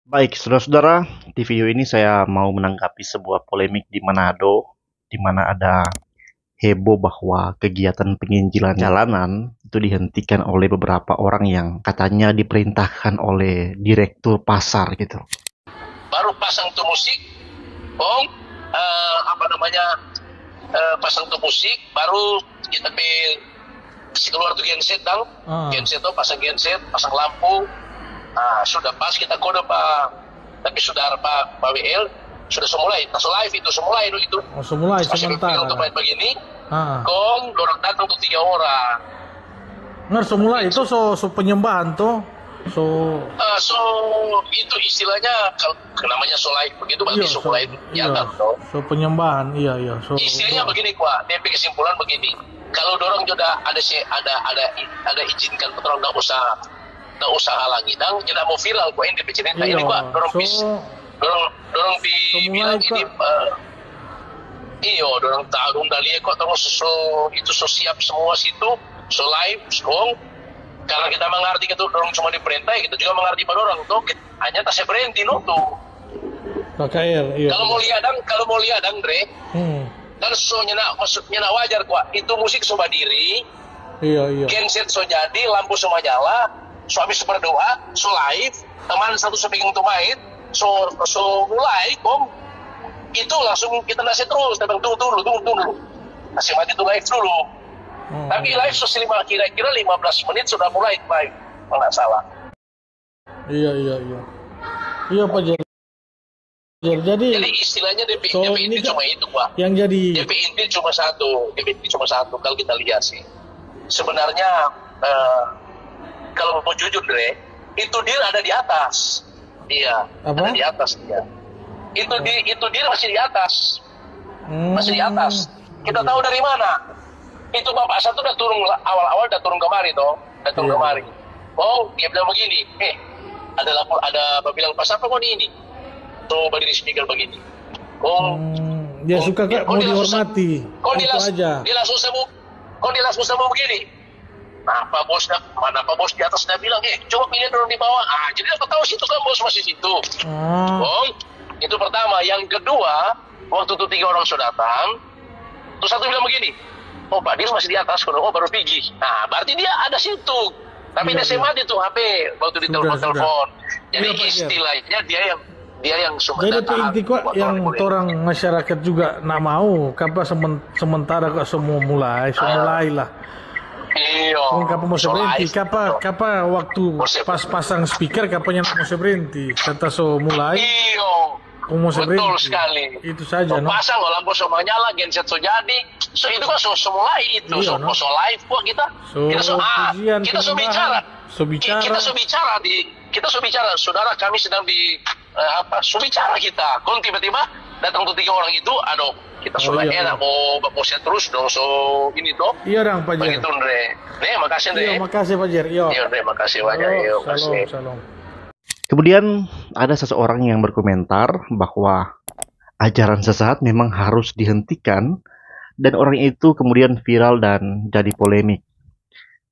Baik, saudara-saudara, di video ini saya mau menanggapi sebuah polemik di Manado, di mana ada heboh bahwa kegiatan penginjilan jalanan itu dihentikan oleh beberapa orang yang katanya diperintahkan oleh direktur pasar gitu. Baru pasang tuh musik, pasang tuh musik, baru kita kasih keluar tuh genset genset tuh pasang genset, pasang lampu. Nah, sudah pas kita kode Pak, tapi sudah Pak WL sudah semulai, tas live itu semulai itu. Semulai sementara. Untuk main begini, dorang datang tuh 3 orang. Nggak semula itu so penyembahan tuh. So itu istilahnya kalau namanya so live begitu berarti iya, mulai so penyembahan iya so istilahnya begini kuah DP kesimpulan begini, kalau dorong juga ada izinkan petrol nggak usah halangi dan tidak mau viral kuah ini cerita ini kuah dorong bilang ini dorong tahu dari kok terus itu siap semua situ so live karena kita mengerti itu dorong cuma diperintah, kita juga mengerti pada orang tuh hanya tak berhenti no tuh. KKL, iya. Kalau mau lihat Dre, dan so maksudnya wajar kuat. Itu musik so berdiri, iya. genset so jadi, lampu semua nyala, so habis berdoa, so live, teman satu sepegang tuh main, so mulai, itu langsung kita nasi terus, tunggu dulu, masih mati tuh live dulu. Tapi live kira-kira 15 menit sudah mulai live, nggak salah. Iya Pak Jer. Jadi istilahnya DP ini cuma itu Pak. Yang jadi DP inti cuma satu kalau kita lihat sih. Sebenarnya kalau mau jujur Dre, itu dia ada di atas. Iya, ada di atas dia. Itu dia masih di atas. Masih di atas. Kita tahu dari mana? Itu Bapak satu udah turun awal-awal kemari toh, kemari. Dia bilang begini, ada bilang pas apa kau ini? Tuh berdiri speaker begini. dia suka kak mau dihormati. Dia langsung semu begini. Pak bos di atas dia bilang, coba pilih dorong di bawah. Jadi aku tahu situ kan bos masih situ. Itu pertama. Yang kedua, waktu itu 3 orang sudah datang, terus satu bilang begini, Pak Dir masih di atas, baru pergi. Nah, berarti dia ada situ. Tapi dia mati tuh HP waktu di telepon. Jadi istilahnya dia yang jadi inti kok yang orang masyarakat juga nak mau kapa sementara kok semua mulai lah. Iya. Kapa mau berhenti, kapa waktu pas pasang speaker kapanya mau berhenti, kata so mulai. Iya. Betul sekali. Itu saja. Pasang lampu semua nyala, genset so jadi. So itu kan so mulai itu. So live kok kita. Kita bicara. Saudara kami sedang bicara kita. Kalau tiba-tiba datang tuh 3 orang itu, aduh, kita sudah enak mau bosnya terus dong. So ini toh. Iya dong Pak Jer. Begitu Dre. Makasih Dre. Iya, makasih Pak Jer. Iya Dre, makasih banyak. Salam. Kemudian ada seseorang yang berkomentar bahwa ajaran sesat memang harus dihentikan dan orang itu kemudian viral dan jadi polemik,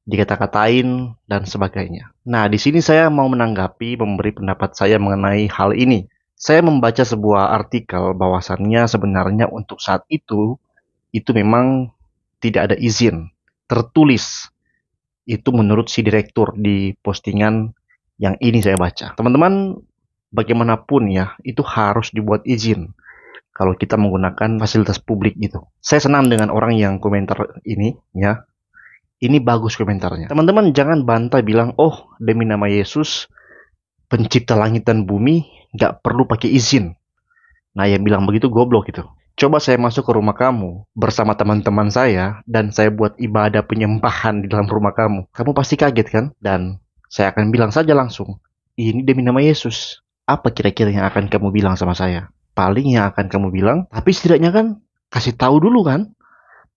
dikata-katain dan sebagainya. Nah, di sini saya mau menanggapi, memberi pendapat saya mengenai hal ini. Saya membaca sebuah artikel bahwasannya sebenarnya untuk saat itu memang tidak ada izin tertulis. Itu menurut si direktur di postingan yang ini saya baca. Teman-teman, bagaimanapun ya, itu harus dibuat izin kalau kita menggunakan fasilitas publik gitu. Saya senang dengan orang yang komentar ini ya. Ini bagus komentarnya. Teman-teman jangan bantah bilang, demi nama Yesus, pencipta langit dan bumi, nggak perlu pakai izin. Nah, yang bilang begitu goblok gitu. Coba saya masuk ke rumah kamu bersama teman-teman saya dan saya buat ibadah penyembahan di dalam rumah kamu. Kamu pasti kaget kan? Dan saya akan bilang saja langsung, ini demi nama Yesus. Apa kira-kira yang akan kamu bilang sama saya? Paling yang akan kamu bilang, tapi setidaknya kan kasih tahu dulu kan?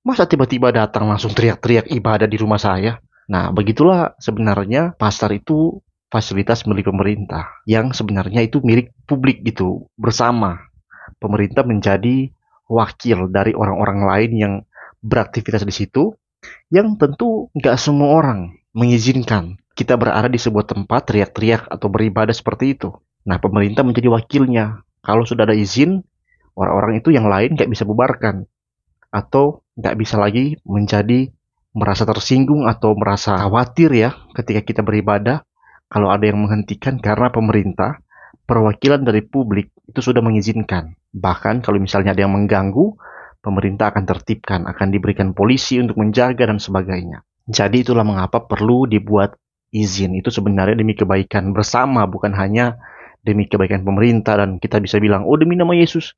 Masa tiba-tiba datang langsung teriak-teriak ibadah di rumah saya? Nah, begitulah sebenarnya pasar itu fasilitas milik pemerintah. Yang sebenarnya itu milik publik gitu, bersama. Pemerintah menjadi wakil dari orang-orang lain yang beraktivitas di situ, yang tentu nggak semua orang mengizinkan kita berada di sebuah tempat teriak-teriak atau beribadah seperti itu. Nah, pemerintah menjadi wakilnya. Kalau sudah ada izin, orang-orang itu yang lain nggak bisa bubarkan. Atau nggak bisa lagi menjadi merasa tersinggung atau merasa khawatir ya ketika kita beribadah kalau ada yang menghentikan karena pemerintah, perwakilan dari publik itu sudah mengizinkan. Bahkan kalau misalnya ada yang mengganggu, pemerintah akan tertibkan, akan diberikan polisi untuk menjaga dan sebagainya. Jadi itulah mengapa perlu dibuat izin. Itu sebenarnya demi kebaikan bersama, bukan hanya demi kebaikan pemerintah dan kita bisa bilang, oh demi nama Yesus.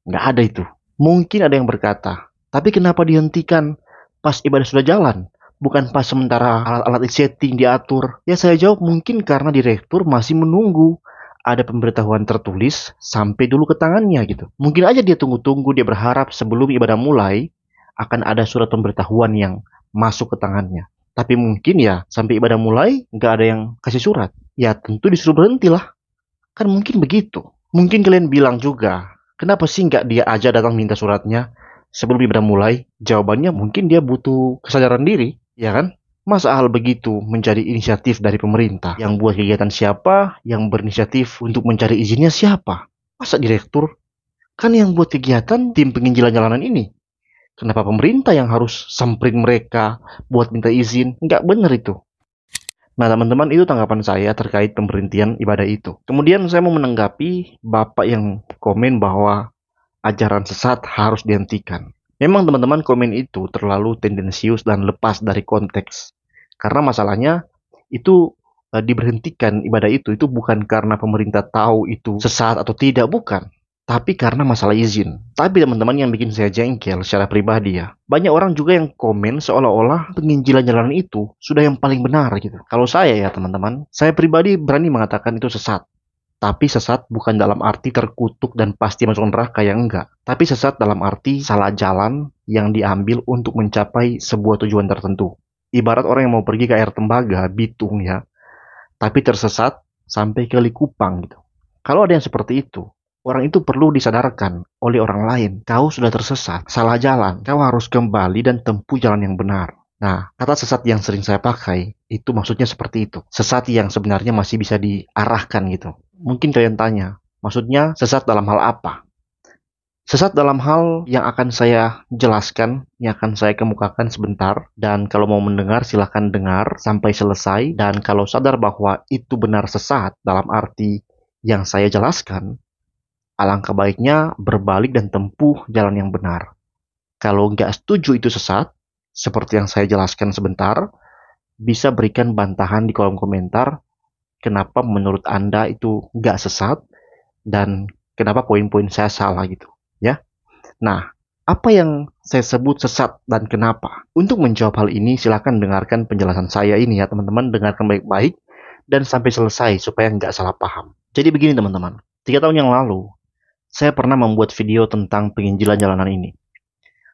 Nggak ada itu. Mungkin ada yang berkata, tapi kenapa dihentikan pas ibadah sudah jalan? Bukan pas sementara alat-alat setting diatur. Ya saya jawab mungkin karena direktur masih menunggu ada pemberitahuan tertulis sampai dulu ke tangannya gitu. Mungkin aja dia tunggu-tunggu, dia berharap sebelum ibadah mulai akan ada surat pemberitahuan yang masuk ke tangannya. Tapi mungkin ya sampai ibadah mulai nggak ada yang kasih surat. Ya tentu disuruh berhenti lah. Kan mungkin begitu. Mungkin kalian bilang juga, kenapa sih nggak dia aja datang minta suratnya sebelum ibadah mulai? Jawabannya mungkin dia butuh kesadaran diri, ya kan? Masa hal begitu menjadi inisiatif dari pemerintah? Yang buat kegiatan siapa? Yang berinisiatif untuk mencari izinnya siapa? Masa direktur? Kan yang buat kegiatan tim penginjilan jalanan ini. Kenapa pemerintah yang harus samperin mereka buat minta izin? Nggak bener itu. Nah teman-teman, itu tanggapan saya terkait pemberhentian ibadah itu. Kemudian saya mau menanggapi Bapak yang komen bahwa ajaran sesat harus dihentikan. Memang teman-teman komen itu terlalu tendensius dan lepas dari konteks. Karena masalahnya itu diberhentikan ibadah itu bukan karena pemerintah tahu itu sesat atau tidak, bukan. Tapi karena masalah izin. Tapi teman-teman yang bikin saya jengkel secara pribadi ya, banyak orang juga yang komen seolah-olah penginjilan jalanan itu sudah yang paling benar gitu. Kalau saya ya teman-teman, saya pribadi berani mengatakan itu sesat. Tapi sesat bukan dalam arti terkutuk dan pasti masuk neraka, yang enggak. Tapi sesat dalam arti salah jalan yang diambil untuk mencapai sebuah tujuan tertentu. Ibarat orang yang mau pergi ke air tembaga, Bitung ya, tapi tersesat sampai ke Likupang gitu. Kalau ada yang seperti itu, orang itu perlu disadarkan oleh orang lain. Kau sudah tersesat, salah jalan. Kau harus kembali dan tempuh jalan yang benar. Nah, kata sesat yang sering saya pakai, itu maksudnya seperti itu. Sesat yang sebenarnya masih bisa diarahkan gitu. Mungkin kalian tanya, maksudnya sesat dalam hal apa? Sesat dalam hal yang akan saya jelaskan, yang akan saya kemukakan sebentar. Dan kalau mau mendengar, silahkan dengar sampai selesai. Dan kalau sadar bahwa itu benar sesat dalam arti yang saya jelaskan, alangkah baiknya berbalik dan tempuh jalan yang benar. Kalau nggak setuju itu sesat, seperti yang saya jelaskan sebentar, bisa berikan bantahan di kolom komentar kenapa menurut Anda itu nggak sesat dan kenapa poin-poin saya salah gitu ya. Nah, apa yang saya sebut sesat dan kenapa? Untuk menjawab hal ini silakan dengarkan penjelasan saya ini ya teman-teman, dengarkan baik-baik dan sampai selesai supaya nggak salah paham. Jadi begini teman-teman, 3 tahun yang lalu saya pernah membuat video tentang penginjilan jalanan ini.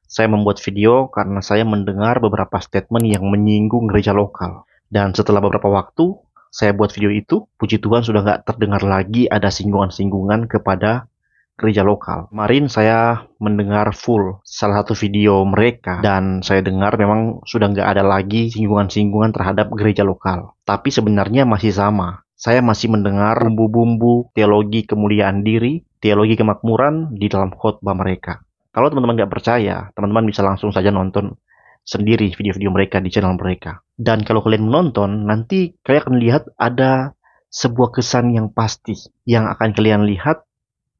Saya membuat video karena saya mendengar beberapa statement yang menyinggung gereja lokal. Dan setelah beberapa waktu, saya buat video itu, puji Tuhan sudah nggak terdengar lagi ada singgungan-singgungan kepada gereja lokal. Kemarin saya mendengar full salah satu video mereka, dan saya dengar memang sudah nggak ada lagi singgungan-singgungan terhadap gereja lokal. Tapi sebenarnya masih sama. Saya masih mendengar bumbu-bumbu teologi kemuliaan diri, teologi kemakmuran di dalam khotbah mereka. Kalau teman-teman nggak percaya, teman-teman bisa langsung saja nonton sendiri video-video mereka di channel mereka. Dan kalau kalian menonton, nanti kalian akan lihat ada sebuah kesan yang pasti. Yang akan kalian lihat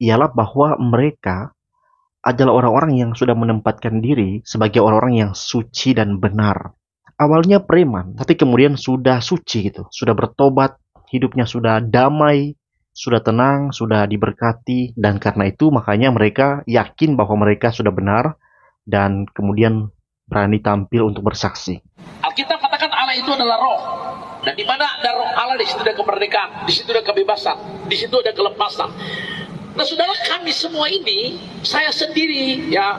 ialah bahwa mereka adalah orang-orang yang sudah menempatkan diri sebagai orang-orang yang suci dan benar. Awalnya preman, tapi kemudian sudah suci gitu, sudah bertobat, hidupnya sudah damai, sudah tenang, sudah diberkati, dan karena itu makanya mereka yakin bahwa mereka sudah benar dan kemudian berani tampil untuk bersaksi. Alkitab katakan Allah itu adalah roh, dan di mana ada roh Allah, di situ ada kemerdekaan, di situ ada kebebasan, di situ ada kelepasan. Nah saudara, kami semua ini, saya sendiri ya,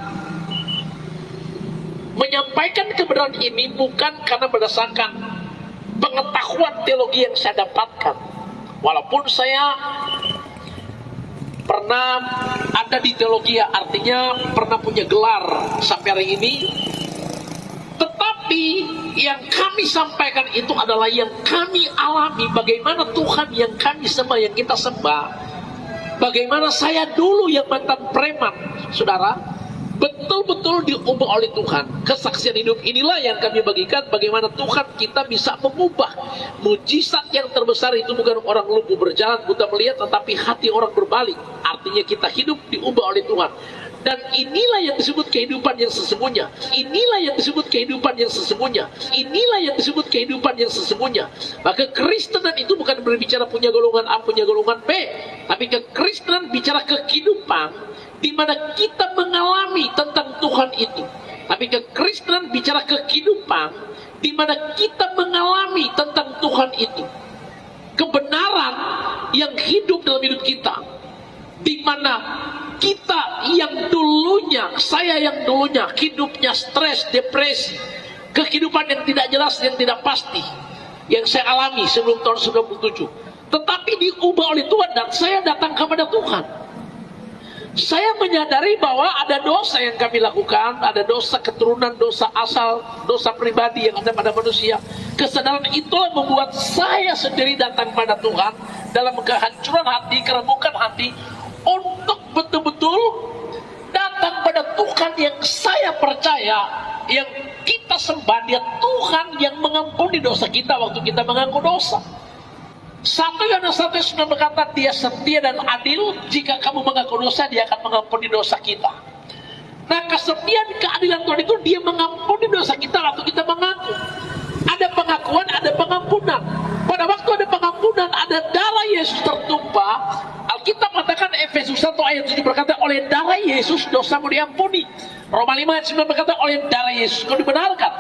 menyampaikan kebenaran ini bukan karena berdasarkan pengetahuan teologi yang saya dapatkan. Walaupun saya pernah ada di teologi, artinya pernah punya gelar sampai hari ini, tetapi yang kami sampaikan itu adalah yang kami alami, bagaimana Tuhan yang kami sembah, yang kita sembah, bagaimana saya dulu yang mantan preman, saudara, betul-betul diubah oleh Tuhan. Kesaksian hidup inilah yang kami bagikan, bagaimana Tuhan kita bisa mengubah. Mujizat yang terbesar itu bukan orang lumpuh berjalan, buta melihat, tetapi hati orang berbalik. Artinya kita hidup diubah oleh Tuhan. Dan inilah yang disebut kehidupan yang sesungguhnya. Inilah yang disebut kehidupan yang sesungguhnya. Inilah yang disebut kehidupan yang sesungguhnya. Maka kekristenan itu bukan berbicara punya golongan A, punya golongan B, tapi kekristenan bicara kehidupan di mana kita mengalami tentang Tuhan itu. Tapi kekristenan bicara kehidupan di mana kita mengalami tentang Tuhan itu. Kebenaran yang hidup dalam hidup kita, di mana kita yang dulunya, saya yang dulunya hidupnya stres, depresi, kehidupan yang tidak jelas, yang tidak pasti, yang saya alami sebelum tahun 97, tetapi diubah oleh Tuhan dan saya datang kepada Tuhan. Saya menyadari bahwa ada dosa yang kami lakukan, ada dosa keturunan, dosa asal, dosa pribadi yang ada pada manusia. Kesadaran itulah membuat saya sendiri datang pada Tuhan dalam kehancuran hati, keremukan hati, untuk betul-betul datang pada Tuhan yang saya percaya, yang kita sembah, dia Tuhan yang mengampuni dosa kita waktu kita mengaku dosa. 1 Yohanes 1:9 berkata, dia setia dan adil, jika kamu mengaku dosa, dia akan mengampuni dosa kita. Nah, kesetiaan keadilan Tuhan itu dia mengampuni dosa kita waktu kita mengaku. Ada pengakuan, ada pengampunan. Pada waktu ada pengampunan, ada darah Yesus tertumpah. Alkitab mengatakan Efesus 1 ayat 7 berkata, oleh darah Yesus dosamu diampuni. Roma 5 ayat 9 berkata, oleh darah Yesus kau dibenarkan.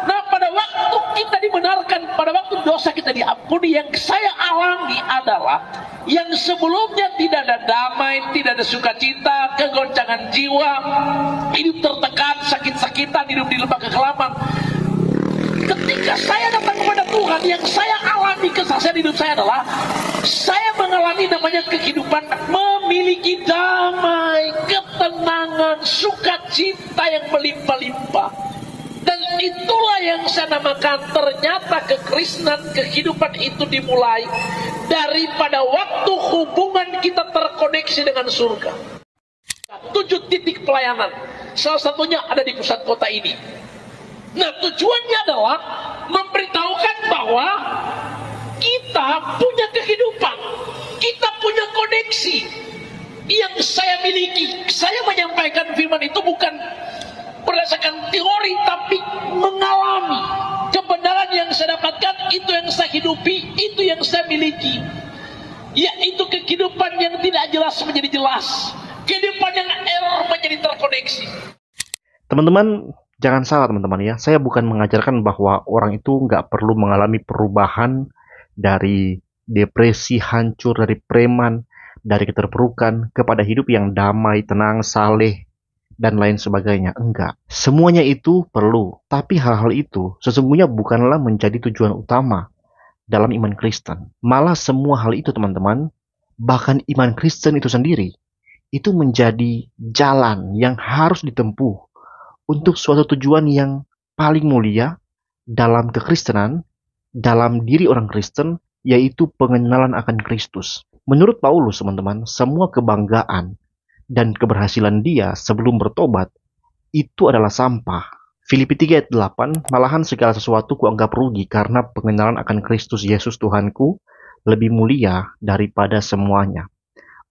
Nah, pada waktu kita dibenarkan, pada waktu dosa kita diampuni, yang saya alami adalah yang sebelumnya tidak ada damai, tidak ada sukacita, kegoncangan jiwa, hidup tertekan, sakit-sakitan, hidup di lembah kekelaman. Ketika saya datang kepada Tuhan, yang saya alami kesaksian hidup saya adalah saya mengalami namanya kehidupan memiliki damai, ketenangan, sukacita yang melimpah-limpah. Dan itulah yang saya namakan ternyata kekristenan, kehidupan itu dimulai daripada waktu hubungan kita terkoneksi dengan surga. 7 titik pelayanan, salah satunya ada di pusat kota ini. Nah, tujuannya adalah memberitahukan bahwa kita punya kehidupan, kita punya koneksi yang saya miliki. Saya menyampaikan firman itu bukan berdasarkan teori, tapi mengalami kebenaran yang saya dapatkan, itu yang saya hidupi, itu yang saya miliki. Yaitu kehidupan yang tidak jelas menjadi jelas, kehidupan yang error menjadi terkoneksi. Teman-teman, jangan salah teman-teman ya, saya bukan mengajarkan bahwa orang itu nggak perlu mengalami perubahan dari depresi, hancur, dari preman, dari keterpurukan, kepada hidup yang damai, tenang, saleh, dan lain sebagainya. Enggak. Semuanya itu perlu, tapi hal-hal itu sesungguhnya bukanlah menjadi tujuan utama dalam iman Kristen. Malah semua hal itu teman-teman, bahkan iman Kristen itu sendiri, itu menjadi jalan yang harus ditempuh untuk suatu tujuan yang paling mulia dalam kekristenan, dalam diri orang Kristen, yaitu pengenalan akan Kristus. Menurut Paulus, teman-teman, semua kebanggaan dan keberhasilan dia sebelum bertobat itu adalah sampah. Filipi 3 ayat 8, malahan segala sesuatu kuanggap rugi karena pengenalan akan Kristus Yesus Tuhanku lebih mulia daripada semuanya.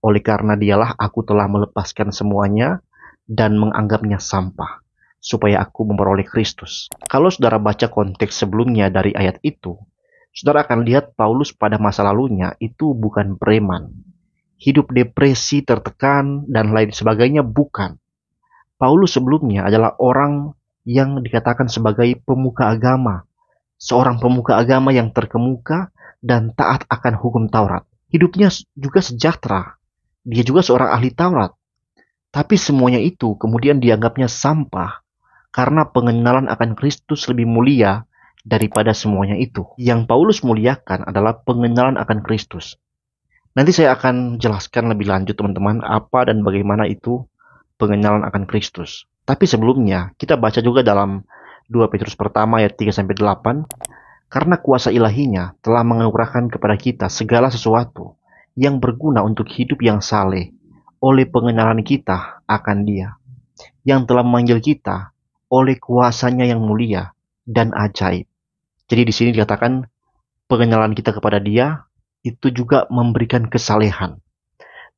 Oleh karena dialah aku telah melepaskan semuanya dan menganggapnya sampah, supaya aku memperoleh Kristus. Kalau saudara baca konteks sebelumnya dari ayat itu, saudara akan lihat Paulus pada masa lalunya itu bukan preman. Hidup depresi, tertekan, dan lain sebagainya bukan. Paulus sebelumnya adalah orang yang dikatakan sebagai pemuka agama. Seorang pemuka agama yang terkemuka dan taat akan hukum Taurat. Hidupnya juga sejahtera. Dia juga seorang ahli Taurat. Tapi semuanya itu kemudian dianggapnya sampah karena pengenalan akan Kristus lebih mulia daripada semuanya itu. Yang Paulus muliakan adalah pengenalan akan Kristus. Nanti saya akan jelaskan lebih lanjut teman-teman apa dan bagaimana itu pengenalan akan Kristus. Tapi sebelumnya kita baca juga dalam 2 Petrus pertama ayat 3-8. Karena kuasa ilahinya telah menganugerahkan kepada kita segala sesuatu yang berguna untuk hidup yang saleh oleh pengenalan kita akan Dia, yang telah memanggil kita oleh kuasanya yang mulia dan ajaib. Jadi di sini dikatakan pengenalan kita kepada Dia itu juga memberikan kesalehan.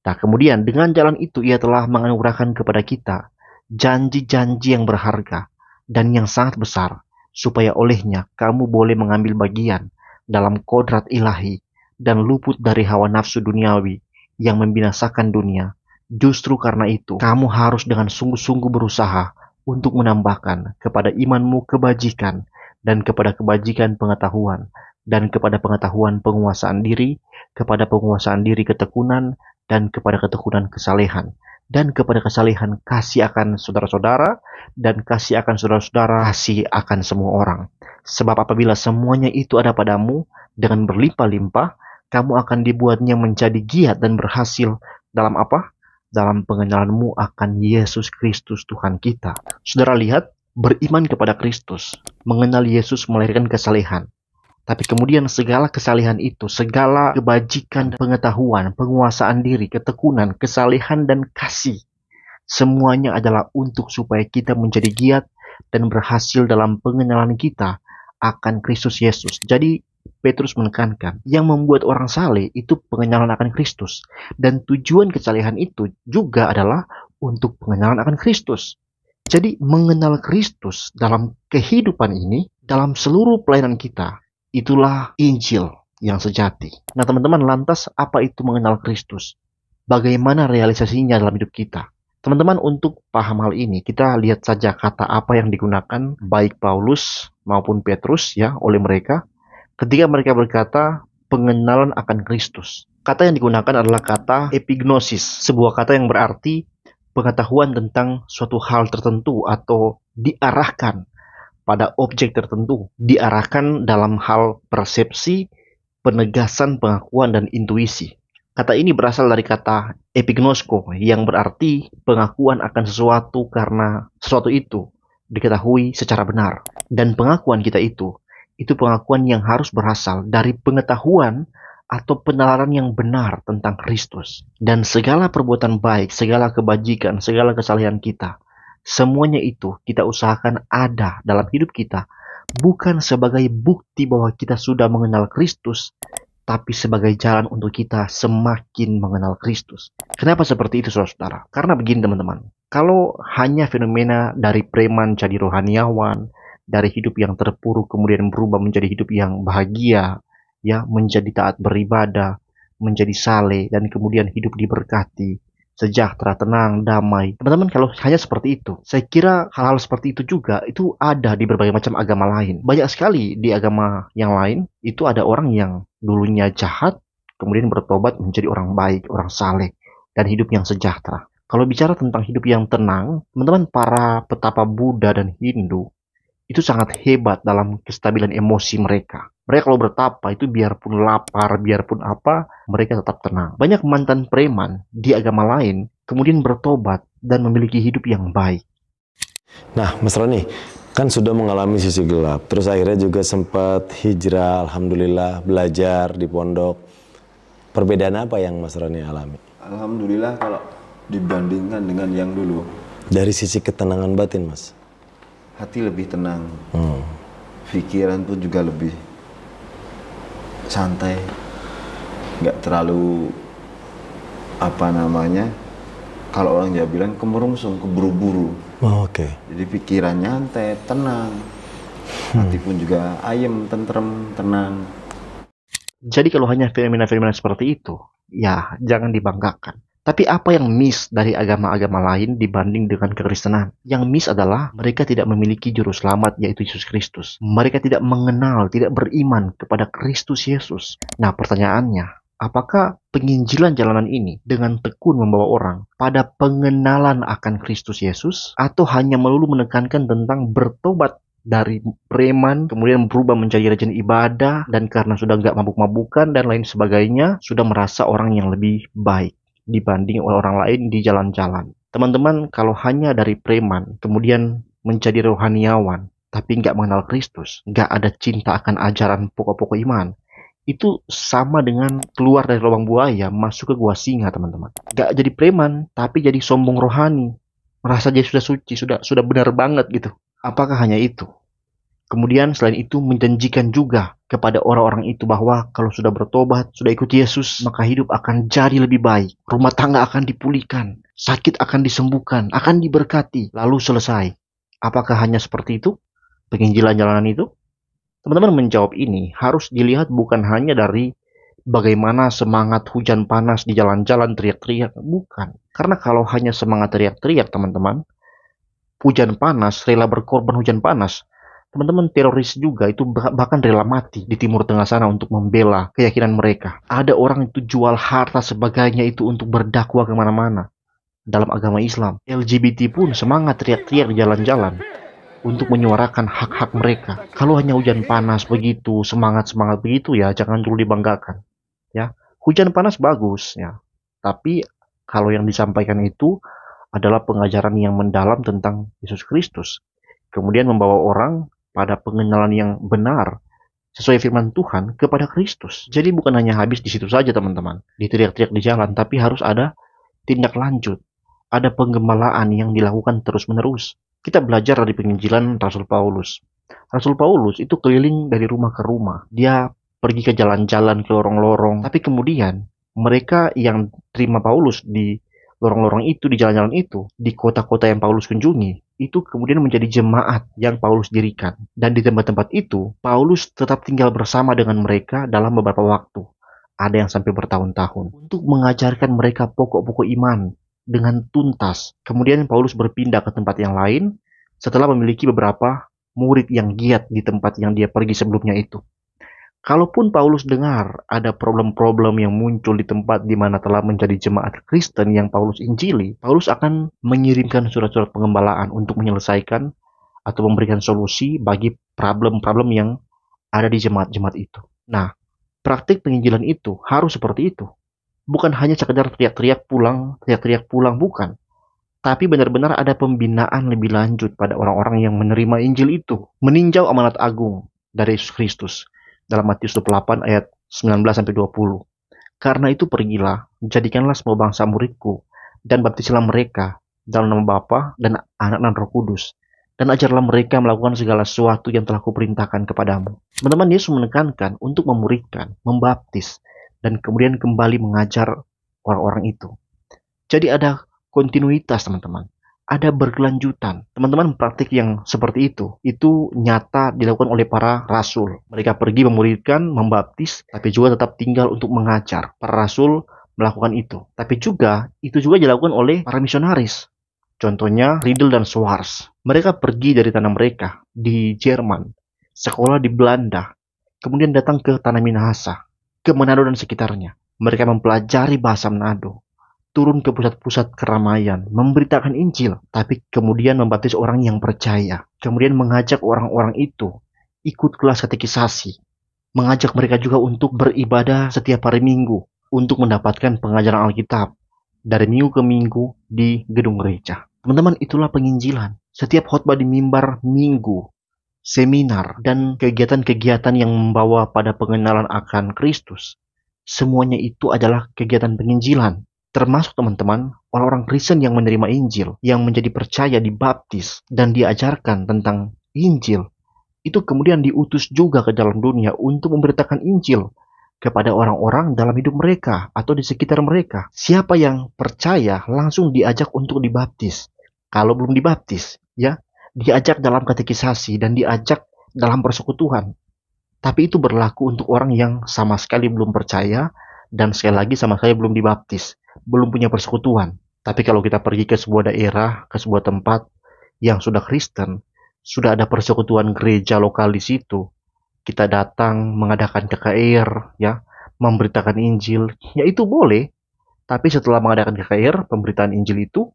Nah, kemudian dengan jalan itu Ia telah menganugerahkan kepada kita janji-janji yang berharga dan yang sangat besar, supaya olehnya kamu boleh mengambil bagian dalam kodrat ilahi dan luput dari hawa nafsu duniawi yang membinasakan dunia. Justru karena itu, kamu harus dengan sungguh-sungguh berusaha untuk menambahkan kepada imanmu kebajikan, dan kepada kebajikan pengetahuan, dan kepada pengetahuan penguasaan diri, kepada penguasaan diri ketekunan, dan kepada ketekunan kesalehan, dan kepada kesalehan kasih akan saudara-saudara, dan kasih akan saudara-saudara, kasih akan semua orang. Sebab apabila semuanya itu ada padamu dengan berlimpah-limpah, kamu akan dibuatnya menjadi giat dan berhasil dalam apa? Dalam pengenalanmu akan Yesus Kristus Tuhan kita. Saudara lihat, beriman kepada Kristus, mengenal Yesus melahirkan kesalehan. Tapi kemudian segala kesalehan itu, segala kebajikan, pengetahuan, penguasaan diri, ketekunan, kesalehan, dan kasih, semuanya adalah untuk supaya kita menjadi giat dan berhasil dalam pengenalan kita akan Kristus Yesus. Jadi Petrus menekankan, yang membuat orang saleh itu pengenalan akan Kristus. Dan tujuan kesalehan itu juga adalah untuk pengenalan akan Kristus. Jadi mengenal Kristus dalam kehidupan ini, dalam seluruh pelayanan kita, itulah Injil yang sejati. Nah teman-teman, lantas apa itu mengenal Kristus? Bagaimana realisasinya dalam hidup kita? Teman-teman, untuk paham hal ini, kita lihat saja kata apa yang digunakan baik Paulus maupun Petrus ya oleh mereka ketika mereka berkata pengenalan akan Kristus. Kata yang digunakan adalah kata epignosis, sebuah kata yang berarti pengetahuan tentang suatu hal tertentu atau diarahkan pada objek tertentu, diarahkan dalam hal persepsi, penegasan, pengakuan, dan intuisi. Kata ini berasal dari kata epignosko yang berarti pengakuan akan sesuatu karena sesuatu itu diketahui secara benar. Dan pengakuan kita itu pengakuan yang harus berasal dari pengetahuan atau penalaran yang benar tentang Kristus. Dan segala perbuatan baik, segala kebajikan, segala kesalehan kita, semuanya itu kita usahakan ada dalam hidup kita, bukan sebagai bukti bahwa kita sudah mengenal Kristus, tapi sebagai jalan untuk kita semakin mengenal Kristus. Kenapa seperti itu, saudara-saudara? Karena begini teman-teman, kalau hanya fenomena dari preman jadi rohaniawan, dari hidup yang terpuruk kemudian berubah menjadi hidup yang bahagia, ya, menjadi taat beribadah, menjadi saleh, dan kemudian hidup diberkati, sejahtera, tenang, damai. Teman-teman, kalau hanya seperti itu, saya kira hal-hal seperti itu juga itu ada di berbagai macam agama lain. Banyak sekali di agama yang lain itu ada orang yang dulunya jahat, kemudian bertobat menjadi orang baik, orang saleh, dan hidup yang sejahtera. Kalau bicara tentang hidup yang tenang, teman-teman, para petapa Buddha dan Hindu itu sangat hebat dalam kestabilan emosi mereka. Mereka kalau bertapa itu biarpun lapar, biarpun apa, mereka tetap tenang. Banyak mantan preman di agama lain kemudian bertobat dan memiliki hidup yang baik. Nah, Mas Roni, kan sudah mengalami sisi gelap. Terus akhirnya juga sempat hijrah, alhamdulillah, belajar di pondok. Perbedaan apa yang Mas Roni alami? Alhamdulillah kalau dibandingkan dengan yang dulu. Dari sisi ketenangan batin, Mas? Hati lebih tenang. Pikiran pun juga lebih santai, nggak terlalu kalau orang Jawa bilang kemerungsung, keburu-buru. Oke. Jadi pikiran nyantai, tenang, hati pun juga ayem, tentrem, tenang. Jadi kalau hanya fenomena-fenomena seperti itu, ya jangan dibanggakan. Tapi apa yang miss dari agama-agama lain dibanding dengan kekristenan? Yang miss adalah mereka tidak memiliki juru selamat, yaitu Yesus Kristus. Mereka tidak mengenal, tidak beriman kepada Kristus Yesus. Nah pertanyaannya, apakah penginjilan jalanan ini dengan tekun membawa orang pada pengenalan akan Kristus Yesus? Atau hanya melulu menekankan tentang bertobat dari preman, kemudian berubah menjadi rajin ibadah, dan karena sudah nggak mabuk-mabukan dan lain sebagainya, sudah merasa orang yang lebih baik dibanding orang lain di jalan-jalan. Teman-teman, kalau hanya dari preman kemudian menjadi rohaniawan tapi nggak mengenal Kristus, nggak ada cinta akan ajaran pokok-pokok iman, itu sama dengan keluar dari lubang buaya masuk ke gua singa, teman-teman. Gak jadi preman, tapi jadi sombong rohani. Merasa dia sudah suci, sudah benar banget gitu. Apakah hanya itu? Kemudian selain itu menjanjikan juga kepada orang-orang itu bahwa kalau sudah bertobat, sudah ikut Yesus, maka hidup akan jadi lebih baik. Rumah tangga akan dipulihkan, sakit akan disembuhkan, akan diberkati, lalu selesai. Apakah hanya seperti itu? Penginjilan jalanan itu? Teman-teman menjawab ini harus dilihat bukan hanya dari bagaimana semangat hujan panas di jalan-jalan teriak-teriak. Bukan. Karena kalau hanya semangat teriak-teriak, teman-teman, hujan panas, rela berkorban hujan panas, teman-teman teroris juga itu bahkan rela mati di Timur Tengah sana untuk membela keyakinan mereka. Ada orang itu jual harta sebagainya itu untuk berdakwah kemana-mana. Dalam agama Islam, LGBT pun semangat teriak-teriak di jalan-jalan untuk menyuarakan hak-hak mereka. Kalau hanya hujan panas begitu, semangat-semangat begitu ya jangan dulu dibanggakan. Ya, hujan panas bagus ya. Tapi kalau yang disampaikan itu adalah pengajaran yang mendalam tentang Yesus Kristus. Kemudian membawa orang pada pengenalan yang benar sesuai firman Tuhan kepada Kristus. Jadi bukan hanya habis di situ saja, teman-teman, diteriak-teriak di jalan, tapi harus ada tindak lanjut, ada penggembalaan yang dilakukan terus-menerus. Kita belajar dari penginjilan Rasul Paulus. Rasul Paulus itu keliling dari rumah ke rumah. Dia pergi ke jalan-jalan, ke lorong-lorong, tapi kemudian mereka yang terima Paulus di lorong-lorong itu, di jalan-jalan itu, di kota-kota yang Paulus kunjungi, itu kemudian menjadi jemaat yang Paulus dirikan. Dan di tempat-tempat itu, Paulus tetap tinggal bersama dengan mereka dalam beberapa waktu. Ada yang sampai bertahun-tahun. Untuk mengajarkan mereka pokok-pokok iman dengan tuntas. Kemudian Paulus berpindah ke tempat yang lain setelah memiliki beberapa murid yang giat di tempat yang dia pergi sebelumnya itu. Kalaupun Paulus dengar ada problem-problem yang muncul di tempat di mana telah menjadi jemaat Kristen yang Paulus injili, Paulus akan mengirimkan surat-surat pengembalaan untuk menyelesaikan atau memberikan solusi bagi problem-problem yang ada di jemaat-jemaat itu. Nah, praktik penginjilan itu harus seperti itu. Bukan hanya sekedar teriak-teriak pulang, bukan. Tapi benar-benar ada pembinaan lebih lanjut pada orang-orang yang menerima Injil itu. Meninjau amanat agung dari Yesus Kristus. Dalam Matius 28 ayat 19-20. Karena itu pergilah, jadikanlah semua bangsa muridku, dan baptislah mereka dalam nama Bapa dan Anak dan Roh Kudus. Dan ajarlah mereka melakukan segala sesuatu yang telah kuperintahkan kepadamu. Teman-teman, Yesus menekankan untuk memuridkan, membaptis, dan kemudian kembali mengajar orang-orang itu. Jadi ada kontinuitas, teman-teman. Ada berkelanjutan. Teman-teman, praktik yang seperti itu nyata dilakukan oleh para rasul. Mereka pergi memuridkan, membaptis, tapi juga tetap tinggal untuk mengajar. Para rasul melakukan itu. Tapi juga, itu juga dilakukan oleh para misionaris. Contohnya, Riedel dan Schwarz. Mereka pergi dari tanah mereka di Jerman, sekolah di Belanda, kemudian datang ke tanah Minahasa, ke Manado dan sekitarnya. Mereka mempelajari bahasa Manado, turun ke pusat-pusat keramaian, memberitakan Injil, tapi kemudian membaptis orang yang percaya. Kemudian mengajak orang-orang itu ikut kelas katekisasi, mengajak mereka juga untuk beribadah setiap hari Minggu, untuk mendapatkan pengajaran Alkitab dari minggu ke minggu di gedung gereja. Teman-teman, itulah penginjilan. Setiap khotbah di mimbar minggu, seminar, dan kegiatan-kegiatan yang membawa pada pengenalan akan Kristus, semuanya itu adalah kegiatan penginjilan. Termasuk, teman-teman, orang-orang Kristen yang menerima Injil, yang menjadi percaya, dibaptis, dan diajarkan tentang Injil, itu kemudian diutus juga ke dalam dunia untuk memberitakan Injil kepada orang-orang dalam hidup mereka atau di sekitar mereka. Siapa yang percaya langsung diajak untuk dibaptis. Kalau belum dibaptis, ya, diajak dalam katekisasi dan diajak dalam persekutuan. Tapi itu berlaku untuk orang yang sama sekali belum percaya dan sekali lagi sama sekali belum dibaptis, belum punya persekutuan. Tapi kalau kita pergi ke sebuah daerah, ke sebuah tempat yang sudah Kristen, sudah ada persekutuan gereja lokal di situ, kita datang mengadakan KKR, ya, memberitakan Injil, ya itu boleh. Tapi setelah mengadakan KKR, pemberitaan Injil itu,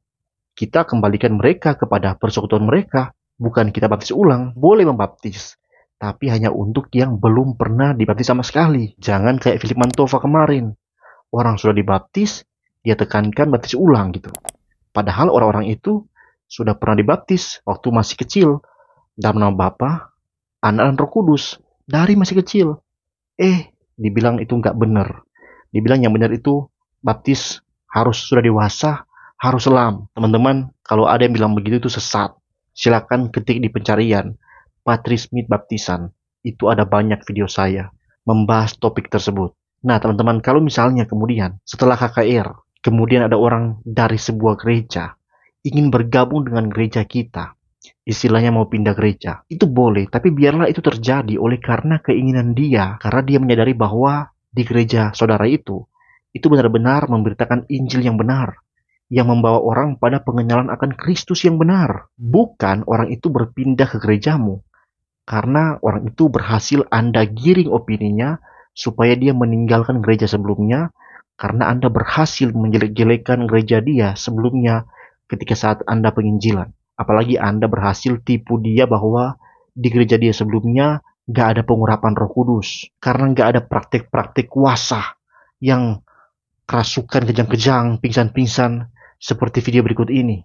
kita kembalikan mereka kepada persekutuan mereka. Bukan kita baptis ulang, boleh membaptis. Tapi hanya untuk yang belum pernah dibaptis sama sekali. Jangan kayak Philip Mantova kemarin. Orang sudah dibaptis, dia tekankan baptis ulang gitu. Padahal orang-orang itu sudah pernah dibaptis waktu masih kecil. Dalam nama Bapa, Anak dan Roh Kudus. Dari masih kecil. dibilang itu nggak benar. Dibilang yang benar itu baptis harus sudah dewasa, harus selam. Teman-teman, kalau ada yang bilang begitu itu sesat. Silakan ketik di pencarian Patrice Smith baptisan. Itu ada banyak video saya membahas topik tersebut. Nah, teman-teman, kalau misalnya kemudian setelah KKR, kemudian ada orang dari sebuah gereja ingin bergabung dengan gereja kita, istilahnya mau pindah gereja, itu boleh, tapi biarlah itu terjadi oleh karena keinginan dia, karena dia menyadari bahwa di gereja saudara itu benar-benar memberitakan Injil yang benar, yang membawa orang pada pengenalan akan Kristus yang benar. Bukan orang itu berpindah ke gerejamu karena orang itu berhasil Anda giring opininya supaya dia meninggalkan gereja sebelumnya, karena Anda berhasil menjelek-jelekan gereja dia sebelumnya ketika saat Anda penginjilan. Apalagi Anda berhasil tipu dia bahwa di gereja dia sebelumnya gak ada pengurapan Roh Kudus, karena gak ada praktek-praktek kuasa yang kerasukan kejang-kejang, pingsan-pingsan seperti video berikut ini.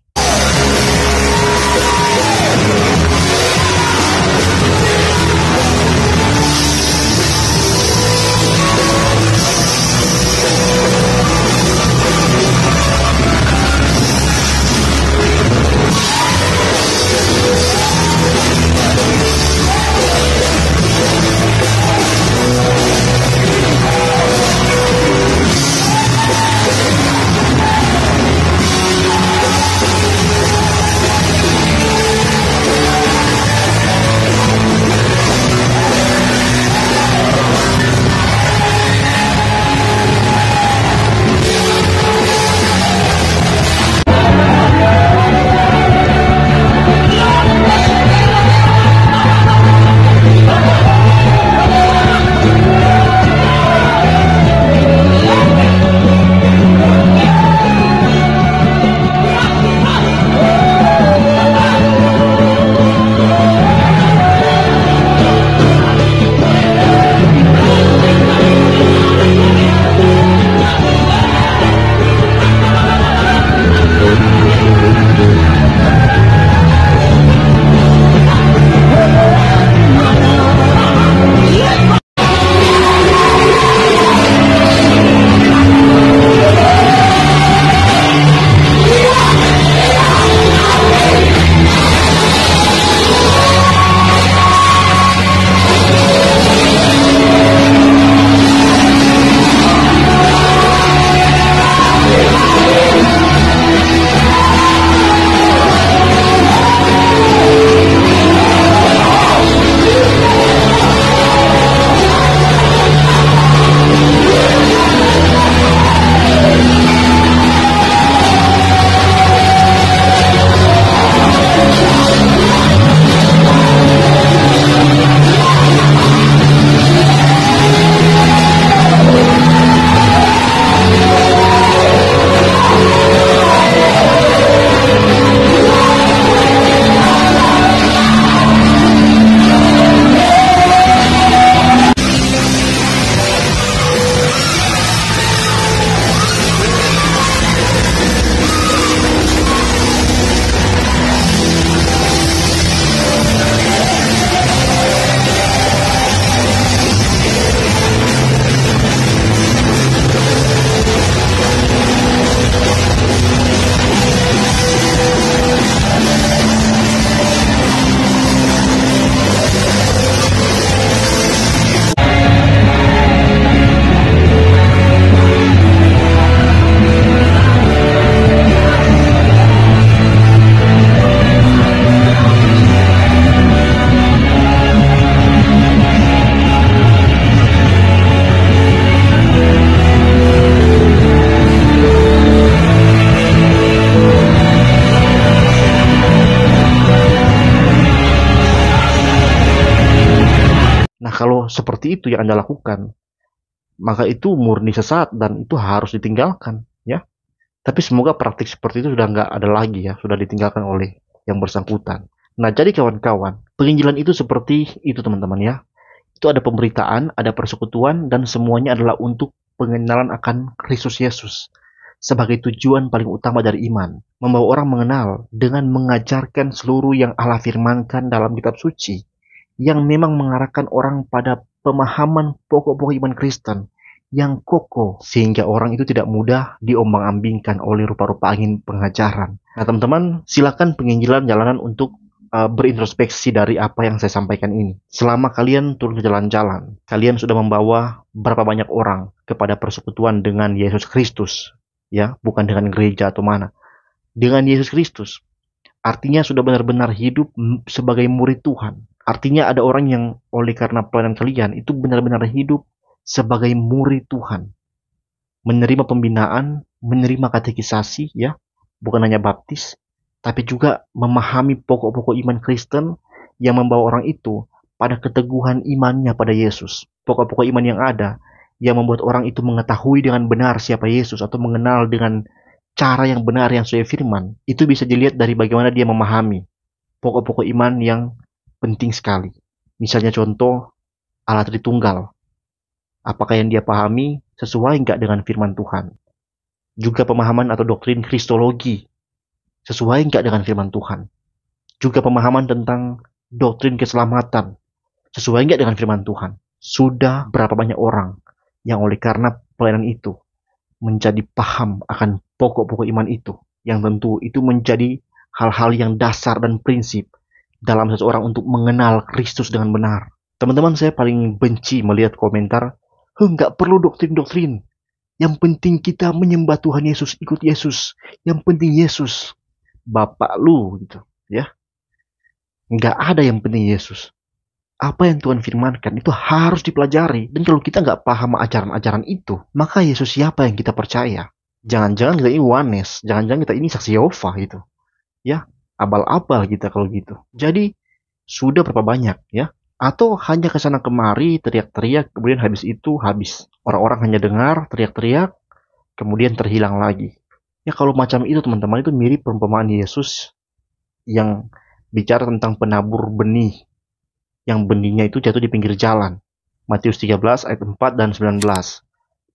Kalau seperti itu yang Anda lakukan, maka itu murni sesat dan itu harus ditinggalkan, ya. Tapi semoga praktik seperti itu sudah nggak ada lagi ya, sudah ditinggalkan oleh yang bersangkutan. Nah, jadi kawan-kawan, penginjilan itu seperti itu teman-teman ya. Itu ada pemberitaan, ada persekutuan, dan semuanya adalah untuk pengenalan akan Kristus Yesus sebagai tujuan paling utama dari iman. Membawa orang mengenal dengan mengajarkan seluruh yang Allah firmankan dalam kitab suci, yang memang mengarahkan orang pada pemahaman pokok-pokok iman Kristen yang kokoh, sehingga orang itu tidak mudah diombang-ambingkan oleh rupa-rupa angin pengajaran. Nah teman-teman, silakan penginjilan jalanan untuk berintrospeksi dari apa yang saya sampaikan ini. Selama kalian turun ke jalan-jalan, kalian sudah membawa berapa banyak orang kepada persekutuan dengan Yesus Kristus, ya, bukan dengan gereja atau mana. Dengan Yesus Kristus, artinya sudah benar-benar hidup sebagai murid Tuhan. Artinya ada orang yang oleh karena pelayanan kalian itu benar-benar hidup sebagai murid Tuhan. Menerima pembinaan, menerima katekisasi, ya, bukan hanya baptis, tapi juga memahami pokok-pokok iman Kristen yang membawa orang itu pada keteguhan imannya pada Yesus. Pokok-pokok iman yang ada yang membuat orang itu mengetahui dengan benar siapa Yesus atau mengenal dengan cara yang benar yang sesuai firman. Itu bisa dilihat dari bagaimana dia memahami pokok-pokok iman yang penting sekali. Misalnya contoh Allah Tritunggal. Apakah yang dia pahami sesuai enggak dengan firman Tuhan? Juga pemahaman atau doktrin Kristologi sesuai enggak dengan firman Tuhan? Juga pemahaman tentang doktrin keselamatan sesuai enggak dengan firman Tuhan? Sudah berapa banyak orang yang oleh karena pelayanan itu menjadi paham akan pokok-pokok iman itu, yang tentu itu menjadi hal-hal yang dasar dan prinsip dalam seseorang untuk mengenal Kristus dengan benar. Teman-teman, saya paling benci melihat komentar, nggak perlu doktrin-doktrin. Yang penting kita menyembah Tuhan Yesus, ikut Yesus. Yang penting Yesus. Bapak lu, gitu, ya. Nggak ada yang penting Yesus. Apa yang Tuhan firmankan itu harus dipelajari. Dan kalau kita nggak paham ajaran-ajaran itu, maka Yesus siapa yang kita percaya? Jangan-jangan kita ini Yohanes, jangan-jangan kita ini saksi Yehova gitu. Ya, abal-abal kita kalau gitu. Jadi, sudah berapa banyak, ya? Atau hanya kesana kemari, teriak-teriak, kemudian habis itu habis. Orang-orang hanya dengar, teriak-teriak, kemudian terhilang lagi. Ya kalau macam itu teman-teman, itu mirip perumpamaan Yesus yang bicara tentang penabur benih. Yang benihnya itu jatuh di pinggir jalan. Matius 13 ayat 4 dan 19.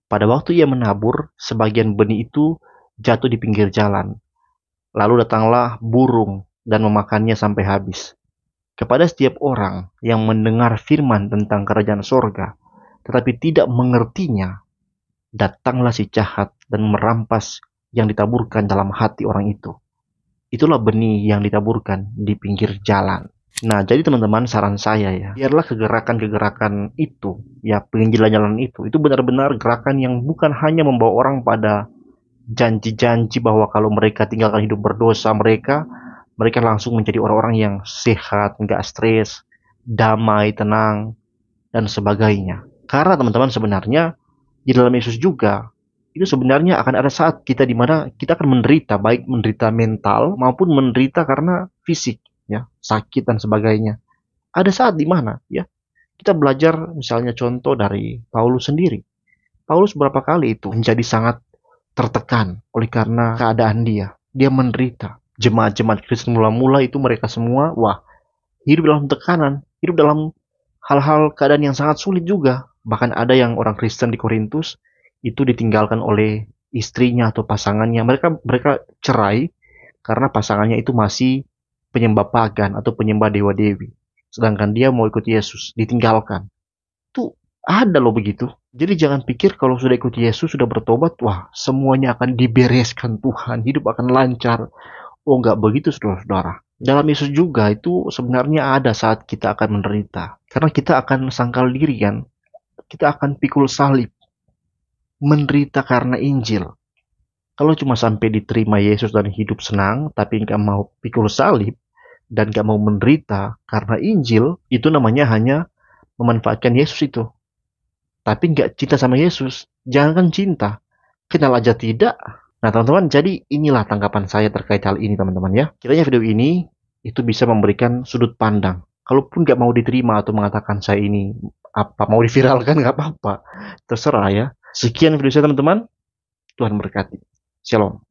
Pada waktu ia menabur, sebagian benih itu jatuh di pinggir jalan. Lalu datanglah burung dan memakannya sampai habis. Kepada setiap orang yang mendengar firman tentang kerajaan sorga, tetapi tidak mengertinya, datanglah si jahat dan merampas yang ditaburkan dalam hati orang itu. Itulah benih yang ditaburkan di pinggir jalan. Nah, jadi teman-teman, saran saya ya, biarlah kegerakan-kegerakan itu, ya penginjilan jalan itu benar-benar gerakan yang bukan hanya membawa orang pada janji-janji bahwa kalau mereka tinggalkan hidup berdosa mereka langsung menjadi orang-orang yang sehat, nggak stres, damai, tenang, dan sebagainya. Karena teman-teman sebenarnya di dalam Yesus juga itu sebenarnya akan ada saat kita di mana kita akan menderita, baik menderita mental maupun menderita karena fisik, ya, sakit dan sebagainya. Ada saat di mana, ya, kita belajar misalnya contoh dari Paulus sendiri. Paulus berapa kali itu menjadi sangat tertekan oleh karena keadaan dia. Dia menderita. Jemaat-jemaat Kristen mula-mula itu mereka semua, wah, hidup dalam tekanan, hidup dalam hal-hal keadaan yang sangat sulit juga. Bahkan ada yang orang Kristen di Korintus itu ditinggalkan oleh istrinya atau pasangannya. Mereka cerai karena pasangannya itu masih penyembah pagan atau penyembah dewa-dewi. Sedangkan dia mau ikut Yesus, ditinggalkan. Itu ada loh begitu. Jadi jangan pikir kalau sudah ikut Yesus, sudah bertobat, wah semuanya akan dibereskan Tuhan, hidup akan lancar. Oh enggak begitu saudara-saudara. Dalam Yesus juga itu sebenarnya ada saat kita akan menderita. Karena kita akan sangkal diri kan. Kita akan pikul salib. Menderita karena Injil. Kalau cuma sampai diterima Yesus dan hidup senang, tapi nggak mau pikul salib, dan nggak mau menderita karena Injil, itu namanya hanya memanfaatkan Yesus itu. Tapi nggak cinta sama Yesus. Jangan cinta. Kenal aja tidak. Nah teman-teman, jadi inilah tanggapan saya terkait hal ini teman-teman ya. Kiranya video ini itu bisa memberikan sudut pandang. Kalaupun nggak mau diterima atau mengatakan saya ini apa mau diviralkan, nggak apa-apa. Terserah ya. Sekian video saya teman-teman. Tuhan berkati. Shalom.